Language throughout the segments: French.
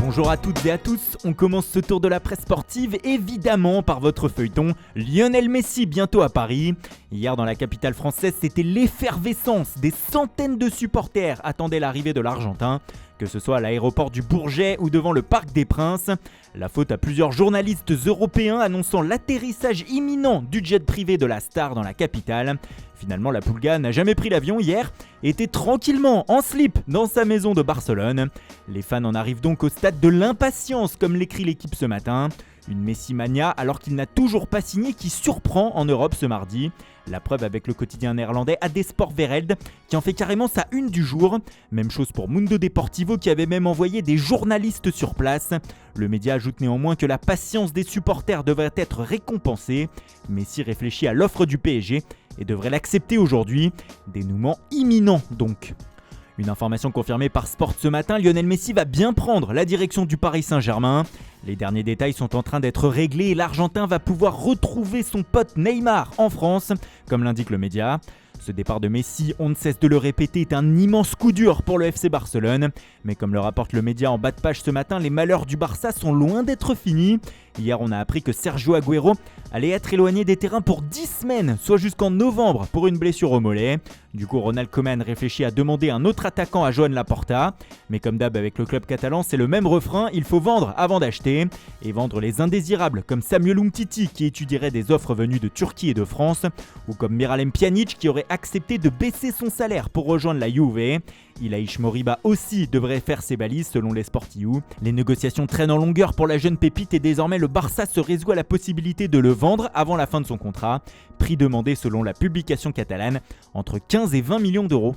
Bonjour à toutes et à tous, on commence ce tour de la presse sportive évidemment par votre feuilleton Lionel Messi bientôt à Paris. Hier dans la capitale française, c'était l'effervescence, des centaines de supporters attendaient l'arrivée de l'Argentin, que ce soit à l'aéroport du Bourget ou devant le Parc des Princes. La faute à plusieurs journalistes européens annonçant l'atterrissage imminent du jet privé de la star dans la capitale. Finalement, la Pulga n'a jamais pris l'avion hier et était tranquillement en slip dans sa maison de Barcelone. Les fans en arrivent donc au stade de l'impatience, comme l'écrit l'équipe ce matin. Une Messi-mania alors qu'il n'a toujours pas signé qui surprend en Europe ce mardi. La preuve avec le quotidien néerlandais AD Sport Wereld qui en fait carrément sa une du jour. Même chose pour Mundo Deportivo qui avait même envoyé des journalistes sur place. Le média ajoute néanmoins que la patience des supporters devrait être récompensée. Messi réfléchit à l'offre du PSG et devrait l'accepter aujourd'hui. Dénouement imminent donc. Une information confirmée par Sport ce matin, Lionel Messi va bien prendre la direction du Paris Saint-Germain. Les derniers détails sont en train d'être réglés et l'Argentin va pouvoir retrouver son pote Neymar en France, comme l'indique le média. Ce départ de Messi, on ne cesse de le répéter, est un immense coup dur pour le FC Barcelone. Mais comme le rapporte le média en bas de page ce matin, les malheurs du Barça sont loin d'être finis. Hier, on a appris que Sergio Agüero allait être éloigné des terrains pour 10 semaines, soit jusqu'en novembre pour une blessure au mollet. Du coup, Ronald Koeman réfléchit à demander un autre attaquant à Joan Laporta. Mais comme d'hab avec le club catalan, c'est le même refrain, il faut vendre avant d'acheter. Et vendre les indésirables comme Samuel Umtiti qui étudierait des offres venues de Turquie et de France. Ou comme Miralem Pjanic qui aurait accepté de baisser son salaire pour rejoindre la Juve. Ilaïch Moriba aussi devrait faire ses balises selon les Sportiu. Les négociations traînent en longueur pour la jeune pépite et désormais le Barça se résout à la possibilité de le vendre avant la fin de son contrat. Prix demandé selon la publication catalane entre 15 et 20 millions d'euros.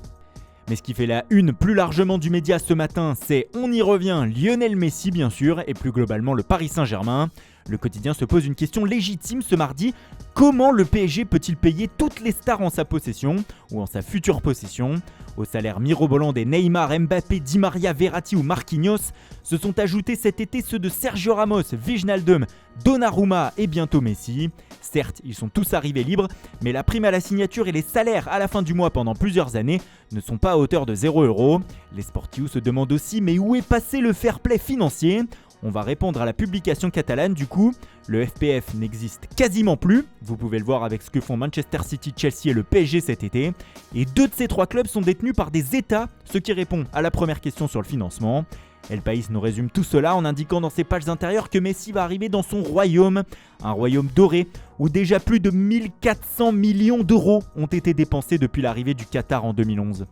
Mais ce qui fait la une plus largement du média ce matin, c'est on y revient, Lionel Messi bien sûr, et plus globalement le Paris Saint-Germain. Le quotidien se pose une question légitime ce mardi. Comment le PSG peut-il payer toutes les stars en sa possession ou en sa future possession ? Au salaire mirobolant des Neymar, Mbappé, Di Maria, Verratti ou Marquinhos, se sont ajoutés cet été ceux de Sergio Ramos, Wijnaldum, Donnarumma et bientôt Messi. Certes, ils sont tous arrivés libres, mais la prime à la signature et les salaires à la fin du mois pendant plusieurs années ne sont pas à hauteur de 0€. Les Sportiu se demandent aussi mais où est passé le fair play financier ? On va répondre à la publication catalane du coup. Le FPF n'existe quasiment plus. Vous pouvez le voir avec ce que font Manchester City, Chelsea et le PSG cet été. Et 2 de ces 3 clubs sont détenus par des États, ce qui répond à la première question sur le financement. El País nous résume tout cela en indiquant dans ses pages intérieures que Messi va arriver dans son royaume. Un royaume doré où déjà plus de 1400 millions d'euros ont été dépensés depuis l'arrivée du Qatar en 2011.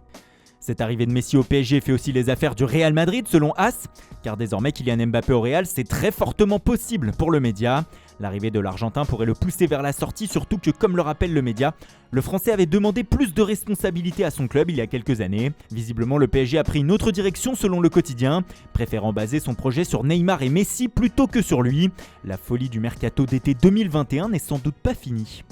Cette arrivée de Messi au PSG fait aussi les affaires du Real Madrid selon AS, car désormais Kylian Mbappé au Real, c'est très fortement possible pour le média. L'arrivée de l'Argentin pourrait le pousser vers la sortie, surtout que comme le rappelle le média, le Français avait demandé plus de responsabilité à son club il y a quelques années. Visiblement le PSG a pris une autre direction selon le quotidien, préférant baser son projet sur Neymar et Messi plutôt que sur lui. La folie du mercato d'été 2021 n'est sans doute pas finie.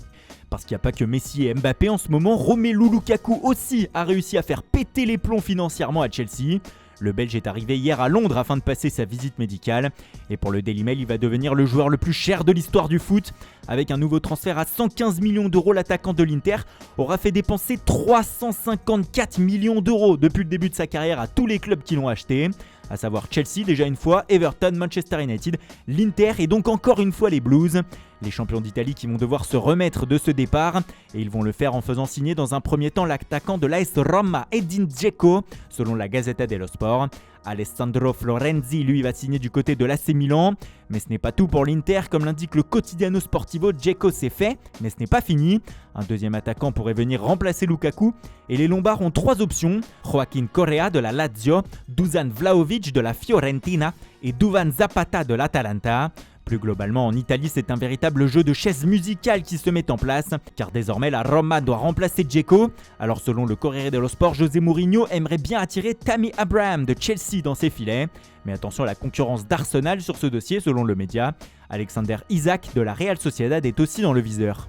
Parce qu'il n'y a pas que Messi et Mbappé en ce moment, Romelu Lukaku aussi a réussi à faire péter les plombs financièrement à Chelsea. Le Belge est arrivé hier à Londres afin de passer sa visite médicale. Et pour le Daily Mail, il va devenir le joueur le plus cher de l'histoire du foot. Avec un nouveau transfert à 115 millions d'euros, l'attaquant de l'Inter aura fait dépenser 354 millions d'euros depuis le début de sa carrière à tous les clubs qui l'ont acheté. À savoir Chelsea déjà une fois, Everton, Manchester United, l'Inter et donc encore une fois les Blues. Les champions d'Italie qui vont devoir se remettre de ce départ et ils vont le faire en faisant signer dans un premier temps l'attaquant de l'AS Roma, Edin Dzeko, selon la Gazzetta dello Sport. Alessandro Florenzi, lui, va signer du côté de l'AC Milan. Mais ce n'est pas tout pour l'Inter, comme l'indique le Quotidiano Sportivo, Dzeko c'est fait, mais ce n'est pas fini. Un deuxième attaquant pourrait venir remplacer Lukaku et les Lombards ont 3 options. Joaquin Correa de la Lazio, Dusan Vlahovic de la Fiorentina et Duvan Zapata de l'Atalanta. Plus globalement, en Italie, c'est un véritable jeu de chaises musicales qui se met en place, car désormais la Roma doit remplacer Dzeko. Alors selon le Corriere dello Sport, José Mourinho aimerait bien attirer Tammy Abraham de Chelsea dans ses filets. Mais attention à la concurrence d'Arsenal sur ce dossier selon le média. Alexander Isak de la Real Sociedad est aussi dans le viseur.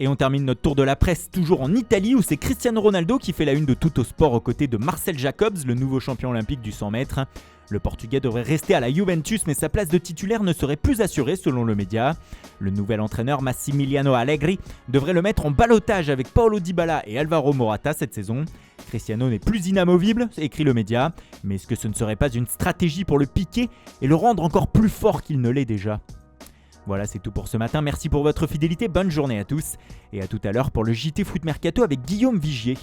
Et on termine notre tour de la presse toujours en Italie où c'est Cristiano Ronaldo qui fait la une de Tuttosport aux côtés de Marcel Jacobs, le nouveau champion olympique du 100 mètres. Le Portugais devrait rester à la Juventus mais sa place de titulaire ne serait plus assurée selon le média. Le nouvel entraîneur Massimiliano Allegri devrait le mettre en ballottage avec Paulo Dybala et Alvaro Morata cette saison. Cristiano n'est plus inamovible, écrit le média, mais est-ce que ce ne serait pas une stratégie pour le piquer et le rendre encore plus fort qu'il ne l'est déjà ? Voilà, c'est tout pour ce matin. Merci pour votre fidélité, bonne journée à tous et à tout à l'heure pour le JT Foot Mercato avec Guillaume Vigier.